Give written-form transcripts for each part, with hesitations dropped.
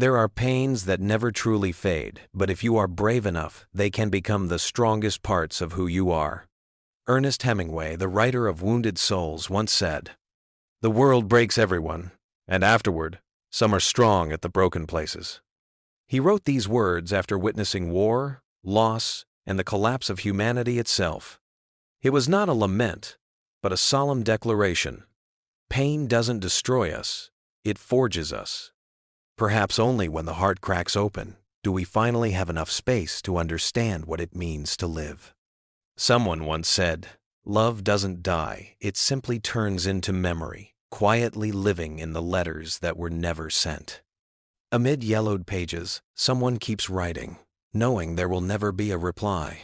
There are pains that never truly fade, but if you are brave enough, they can become the strongest parts of who you are. Ernest Hemingway, the writer of Wounded Souls, once said, "The world breaks everyone, and afterward, some are strong at the broken places." He wrote these words after witnessing war, loss, and the collapse of humanity itself. It was not a lament, but a solemn declaration. Pain doesn't destroy us, it forges us. Perhaps only when the heart cracks open do we finally have enough space to understand what it means to live. Someone once said, "Love doesn't die, it simply turns into memory, quietly living in the letters that were never sent." Amid yellowed pages, someone keeps writing, knowing there will never be a reply.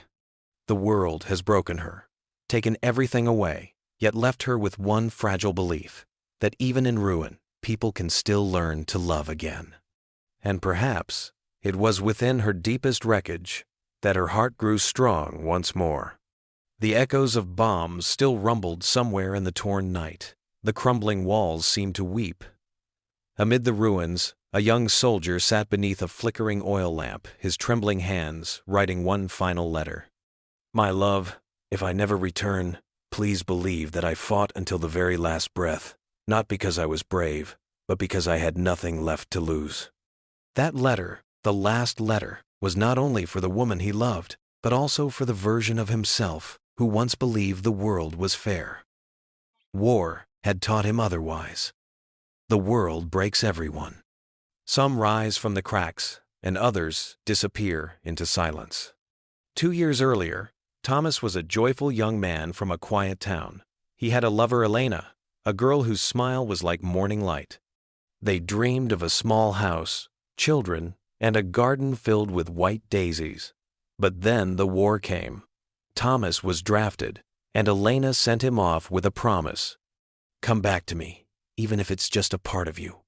The world has broken her, taken everything away, yet left her with one fragile belief, that even in ruin, people can still learn to love again. And perhaps it was within her deepest wreckage that her heart grew strong once more. The echoes of bombs still rumbled somewhere in the torn night. The crumbling walls seemed to weep. Amid the ruins, a young soldier sat beneath a flickering oil lamp, his trembling hands writing one final letter. "My love, if I never return, please believe that I fought until the very last breath, not because I was brave, but because I had nothing left to lose." That letter, the last letter, was not only for the woman he loved, but also for the version of himself who once believed the world was fair. War had taught him otherwise. The world breaks everyone. Some rise from the cracks, and others disappear into silence. 2 years earlier, Thomas was a joyful young man from a quiet town. He had a lover, Elena, a girl whose smile was like morning light. They dreamed of a small house, children, and a garden filled with white daisies. But then the war came. Thomas was drafted, and Elena sent him off with a promise. "Come back to me, even if it's just a part of you."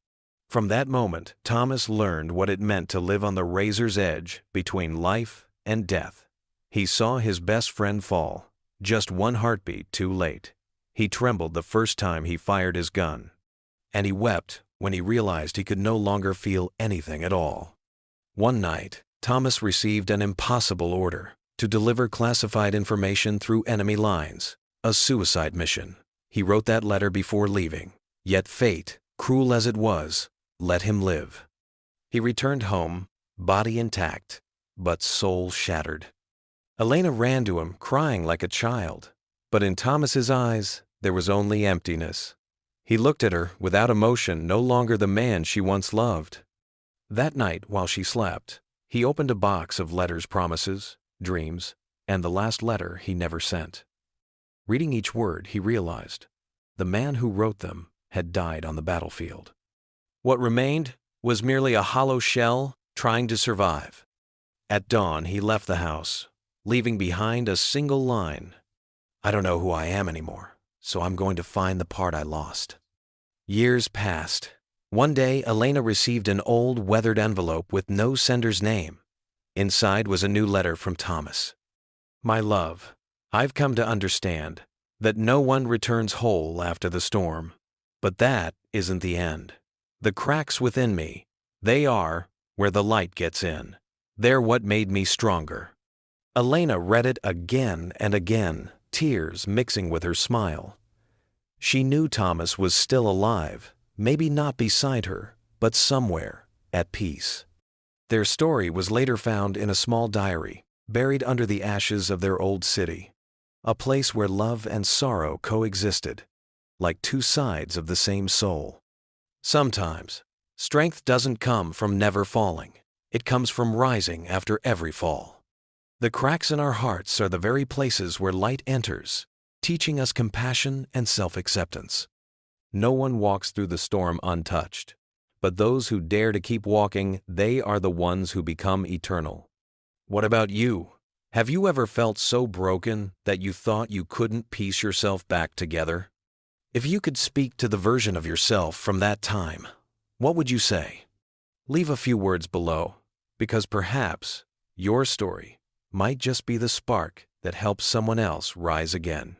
From that moment, Thomas learned what it meant to live on the razor's edge between life and death. He saw his best friend fall, just one heartbeat too late. He trembled the first time he fired his gun. And he wept when he realized he could no longer feel anything at all. One night, Thomas received an impossible order to deliver classified information through enemy lines, a suicide mission. He wrote that letter before leaving, yet fate, cruel as it was, let him live. He returned home, body intact, but soul shattered. Elena ran to him, crying like a child, but in Thomas's eyes, there was only emptiness. He looked at her without emotion, no longer the man she once loved. That night, while she slept, he opened a box of letters, promises, dreams, and the last letter he never sent. Reading each word, he realized the man who wrote them had died on the battlefield. What remained was merely a hollow shell trying to survive. At dawn, he left the house, leaving behind a single line: "I don't know who I am anymore, so I'm going to find the part I lost." Years passed. One day, Elena received an old, weathered envelope with no sender's name. Inside was a new letter from Thomas. "My love, I've come to understand that no one returns whole after the storm. But that isn't the end. The cracks within me, they are where the light gets in. They're what made me stronger." Elena read it again and again, tears mixing with her smile. She knew Thomas was still alive, maybe not beside her, but somewhere, at peace. Their story was later found in a small diary, buried under the ashes of their old city, a place where love and sorrow coexisted, like two sides of the same soul. Sometimes, strength doesn't come from never falling. It comes from rising after every fall. The cracks in our hearts are the very places where light enters, teaching us compassion and self-acceptance. No one walks through the storm untouched, but those who dare to keep walking, they are the ones who become eternal. What about you? Have you ever felt so broken that you thought you couldn't piece yourself back together? If you could speak to the version of yourself from that time, what would you say? Leave a few words below, because perhaps your story might just be the spark that helps someone else rise again.